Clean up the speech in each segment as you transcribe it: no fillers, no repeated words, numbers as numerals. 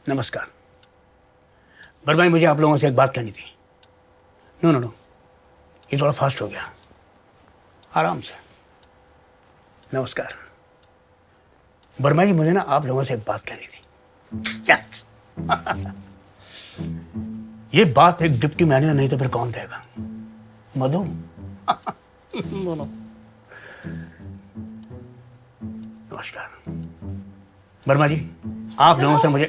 नमस्कार। बरभाई, मुझे आप लोगों से एक बात कहनी थी। नो नो नो, ये थोड़ा फास्ट हो गया, आराम से। नमस्कार बरभाई, मुझे ना आप लोगों से एक बात कहनी थी। यस ये बात एक डिप्टी मैनेजर नहीं तो फिर कौन देगा? मधु। नमस्कार वर्मा जी, आप लोगों से मुझे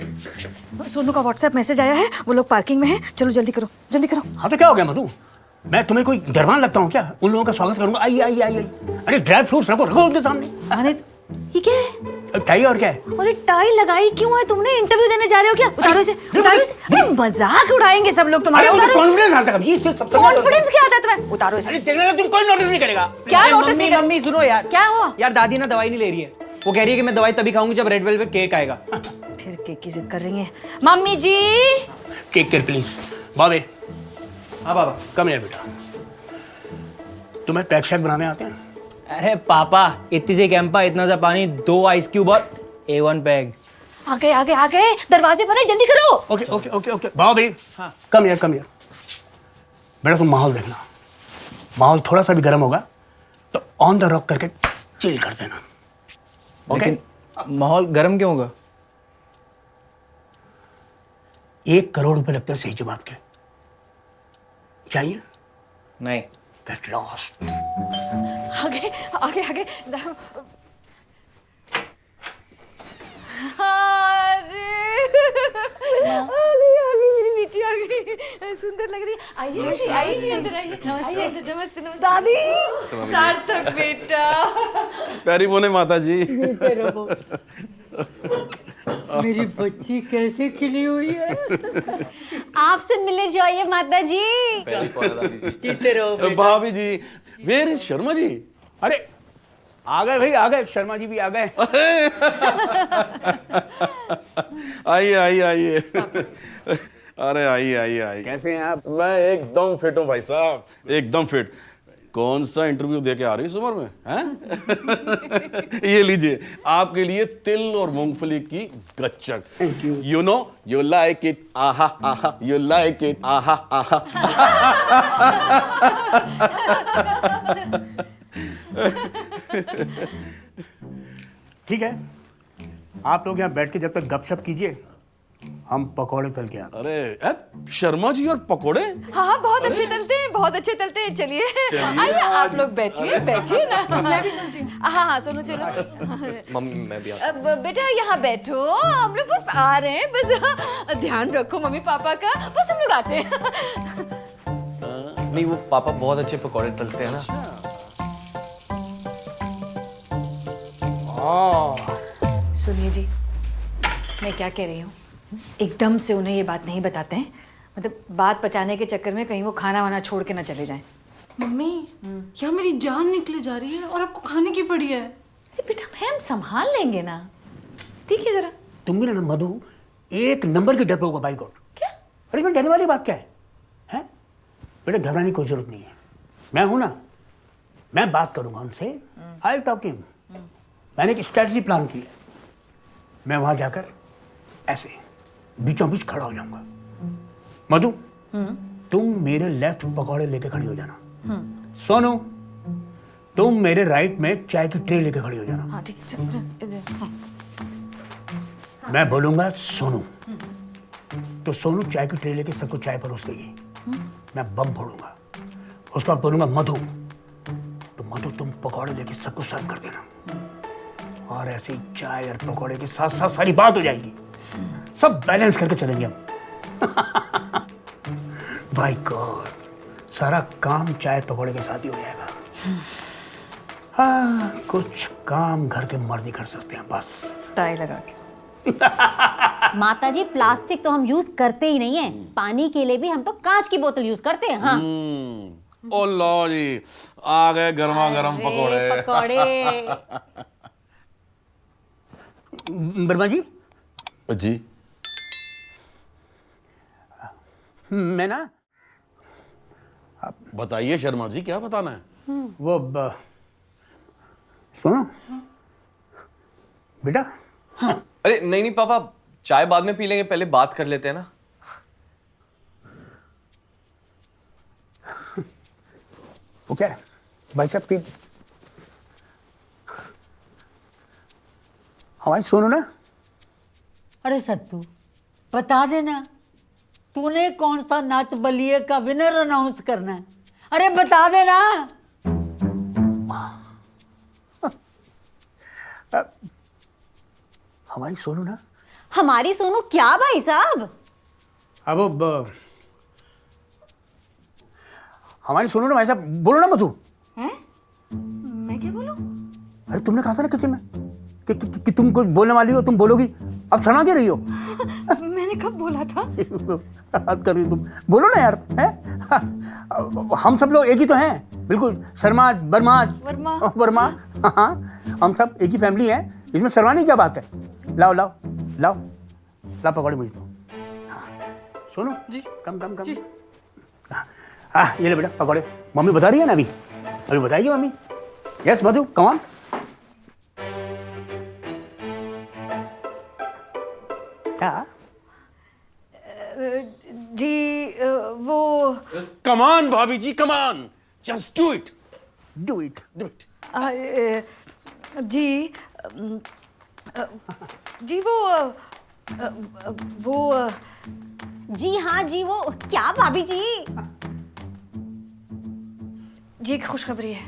सोनू का व्हाट्सएप मैसेज आया है, वो लोग पार्किंग में हैं। चलो जल्दी करो, जल्दी करो। हाँ तो क्या हो गया मधु, मैं तुम्हें कोई दरबान लगता हूँ क्या? उन लोगों का स्वागत करूंगा। आइए आइए आइए। अरे ड्राई फ्रूट्स रखो रखो उनके सामने। ये क्या है? टाई और क्या है? अरे टाई लगाई क्यों है तुमने? इंटरव्यू देने जा रहे हो क्या? उतारो इसे, उतारो इसे। अरे मजाक उड़ाएंगे सब लोग तुम्हारा। कॉन्फिडेंस आता है, ये सब कॉन्फिडेंस क्या आता है तुम्हें? उतारो इसे। अरे देखना, तुम कोई नोटिस नहीं करेगा। क्या नोटिस नहीं? मम्मी सुनो यार। क्या हुआ? यार दादी ना दवाई नहीं ले रही है। वो कह रही है कि मैं दवाई तभी खाऊंगी जब रेड वेलवेट केक आएगा। फिर केक की जिद कर रही है मम्मी जी। केक कर प्लीज। बाबे। हाँ बाबा। कम यार बेटा, तुम्हें पैक शैक बनाने आते हैं? अरे पापा, इतनी सी कैंपा, इतना सा पानी, 2 आइस क्यूब और A1 पैग। आ गए दरवाजे पर है, जल्दी करो। ओके ओके ओके ओके बाबे। हाँ। कम यार बेटा, तुम माहौल देखना। माहौल थोड़ा सा भी गर्म होगा तो ऑन द रॉक करके चिल कर देना। ओके? माहौल गर्म क्यों होगा? 1 करोड़ रुपए लगते हैं सही जवाब के। चाहिए? नहीं। Get lost. आगे अरे आगे मेरी नीचे आ गई। सुंदर लग रही है। आइए अंदर आइए। नमस्ते नमस्ते दादी। सार्थक बेटा। प्यारी बोने माता जी। मेरी बच्ची कैसे खिली हुई है। आपसे मिलने जाइए माता जी। जीते रहो बेटा। भाभी जी, वेयर इज शर्मा जी? अरे आ गए भाई, आ गए। शर्मा जी भी आ गए। आइए आइए आइए। अरे आइए आइए आइए। कैसे हैं आप? मैं एकदम फिट हूँ भाई साहब, एकदम फिट। कौन सा इंटरव्यू दे के आ रही है इस उम्र में, हैं? ये लीजिए, आपके लिए तिल और मूंगफली की गच्चक। Thank you. You know, you like it, आहा आहा, you like it, आहा आहा। ठीक है, आप लोग यहाँ बैठ के जब तक गपशप कीजिए, हम पकौड़े तल के आते अरे शर्मा जी और पकोड़े? हाँ बहुत अच्छे तलते हैं, बहुत अच्छे तलते हैं। चलिए आइए, आप लोग बैठिए ना। मैं भी चलती हूँ। हाँ सोनू चलो। मम्मी मैं भी बेटा यहाँ बैठो, हम लोग बस आ रहे हैं। बस ध्यान रखो मम्मी पापा का, बस हम लोग आते हैं। नहीं, वो पापा बहुत अच्छे पकौड़े तलते हैं ना। सुनिए जी, मैं क्या कह रही हूँ, एकदम से उन्हें ये बात नहीं बताते हैं। मतलब बात पचाने के चक्कर में कहीं वो खाना वाना छोड़ के ना चले जाएं। मम्मी, क्या मेरी जान निकले जा रही है और आपको खाने की पड़ी है? अरे बेटा हम संभाल लेंगे ना, देखिए जरा। तुम भी ना मधु, एक नंबर की डरपोक हो बाई गॉड। क्या? अरे मैं डरने वाली बात क्या है? हैं? बेटा घबराने की कोई जरूरत नहीं है, मैं हूं ना, मैं बात करूंगा उनसे। I talk to him. मैंने एक स्ट्रेटजी प्लान की है। मैं वहां जाकर ऐसे बीचों बीच खड़ा हो जाऊंगा। मधु, तुम मेरे लेफ्ट पकौड़े लेके खड़ी हो जाना। सोनू, तुम मेरे राइट में चाय की ट्रे लेके खड़ी हो जाना। हाँ ठीक है, चल। मैं बोलूंगा सोनू, तो सोनू चाय की ट्रे लेके सबको चाय परोस देगी। मैं बम फोड़ूंगा। उसके बाद बोलूंगा मधु, तो मधु तुम पकौड़े लेके सबको सर्व कर देना। और ऐसे ही चाय और पकौड़े के साथ साथ सारी बात हो जाएगी। सब बैलेंस करके चलेंगे हम। भाई गॉड, सारा काम चाय पकौड़े के साथ ही हो जाएगा। हाँ, कुछ काम घर के मर्द ही कर सकते हैं बस। टाई लगा के। माता जी, प्लास्टिक तो हम यूज करते ही नहीं है। पानी के लिए भी हम तो कांच की बोतल यूज करते हैं। हाँ। ओ लो जी, आ गए गर्मा गर्म पकोड़े। पकौड़े। वर्मा जी, जी मैं ना, बताइए शर्मा जी, क्या बताना है? वो सुनो बेटा। अरे नहीं नहीं पापा, चाय बाद में पी लेंगे, पहले बात कर लेते हैं ना। वो क्या है भाई साहब की हमारी सुनो ना। अरे सत्तू, बता देना तूने कौन सा नाच बलिए का विनर अनाउंस करना है। अरे बता देना। हमारी सोनू ना। हमारी सोनू क्या भाई साहब? अब हमारी सोनू ना भाई साहब, बोलो ना मधु। हैं? मैं क्या बोलूं? अरे तुमने कहा था ना किचन में कि तुम कुछ बोलने वाली हो, तुम बोलोगी, अब शर्मा दे रही हो। मैंने कब बोला था? हद कर रही हो तुम, बोलो ना यार। हैं? हम सब लोग एक ही तो हैं, बिल्कुल शर्माज बरमाज वर्मा। हाँ, हम सब एक ही फैमिली है, इसमें शर्माने क्या बात है। लाओ लाओ लाओ लाओ पकौड़े मुझे दो। सुनो जी, कम कम कम। हाँ ये ले बेटा पकौड़े। मम्मी बता रही है ना, अभी अभी बताइए mummy. Yes Madhu come on. क्या? जी वो कमान भाभी जी, come on, just do it, do it do it. जी जी वो जी हाँ जी, वो क्या भाभी जी? जी एक खुशखबरी है।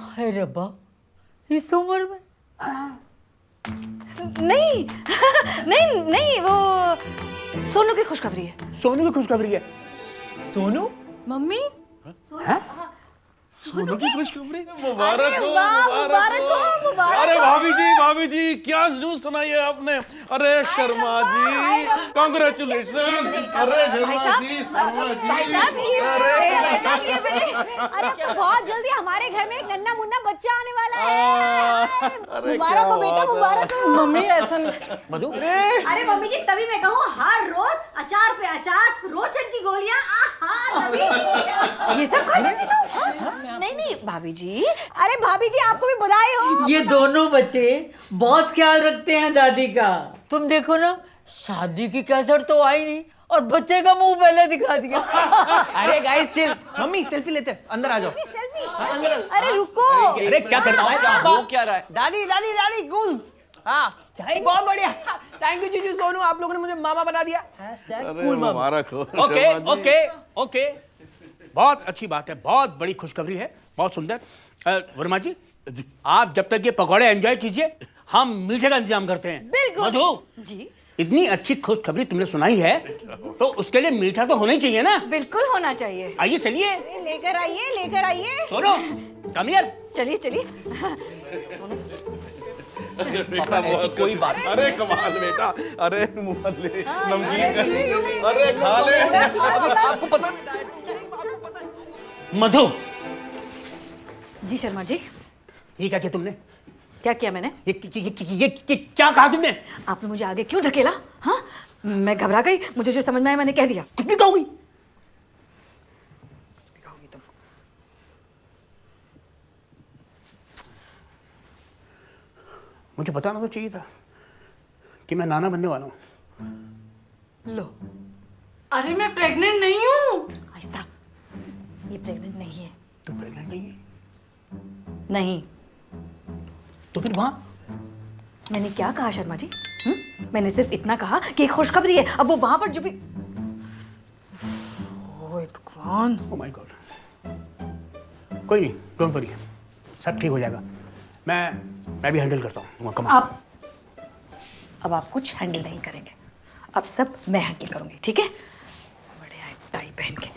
हाय रब्बा, इस उम्र में? नहीं नहीं नहीं, वो सोनू की खुशखबरी है। सोनू की खुशखबरी है। सोनू? मम्मी हैं? सोनू की खुशखबरी, मुबारक हो, मुबारक हो, मुबारक अरे हो। भाभी जी क्या न्यूज़ सुनाई है आपने? अरे शर्मा जी, कांग्रेचुलेशन। अरे शर्मा जी, शर्मा जी, भाई साहब ये अरे अरे अब तो बहुत जल्दी हमारे घर में एक नन्ना मुन्ना बच्चा आने वाला है। अरे मुबारक हो बेटा, मुबारक हो। मम्मी ऐसा नहीं। मधु अरे मम्मी जी, तभी मैं कहूँ हर रोज अचार पे अचार, रोचन की गोलियां। ये सब खा जाती तू? नहीं नहीं भाभी जी। अरे भाभी जी आपको भी बधाई हो। ये दोनों बच्चे बहुत ख्याल रखते हैं दादी का। तुम देखो ना, शादी की कसर तो आई नहीं और बच्चे का मुंह पहले दिखा दिया। अरे गाइस चिल, मम्मी सेल्फी लेते हैं, अंदर आ जाओ। सेल्फी। अरे रुको। अरे क्या कर रहा है? वो क्या रहा है? दादी दादी दादी कूल। हाँ बहुत बढ़िया, थैंक यू जीजू सोनू, आप लोगों ने मुझे मामा बना दिया। अरे मुबारक हो। Okay Sharma ji. Okay okay, बहुत अच्छी बात है, बहुत बड़ी खुशखबरी है, बहुत सुंदर। वर्मा जी, आप जब तक ये पकौड़े एंजॉय कीजिए, हम मीठे का इंतजाम करते हैं। बिल्कुल। मधु जी इतनी अच्छी खुशखबरी तुमने सुनाई है, तो उसके लिए मीठा तो होना ही चाहिए ना। बिल्कुल होना चाहिए। आइए चलिए। लेकर आइए, लेकर आइए। सोनो कम हियर। चलिए चलिए। बेटा ऐसी कोई बात अरे कमाल बेटा, अरे मुंह ले, नमकीन, अरे खा ले। आपको पता मधु जी शर्मा जी, ये क्या किया तुमने? क्या किया मैंने? ये क्या कहा तुमने? आपने मुझे आगे क्यों ढकेला? हाँ, मैं घबरा गई, मुझे जो समझ में आया मैंने कह दिया। कुछ भी कहोगी? कहोगी तुम? मुझे बताना तो चाहिए था कि मैं नाना बनने वाला हूँ। लो, अरे मैं प्रेग्नेंट नहीं हूँ। आहिस्ता, ये प्रेग्नेंट नहीं है। तो प्रेग्नेंट नहीं है नहीं। तो फिर वहां मैंने क्या कहा शर्मा जी? मैंने सिर्फ इतना कहा कि एक खुशखबरी है। अब वो वहां पर जो भी भगवान। ओह माय गॉड, कोई नहीं, डोंट वरी, सब ठीक हो जाएगा। मैं भी हैंडल करता हूँ। कम आप अब आप कुछ हैंडल नहीं करेंगे, अब सब मैं हैंडल करूंगी, ठीक है? बड़े आए टाई पहन के।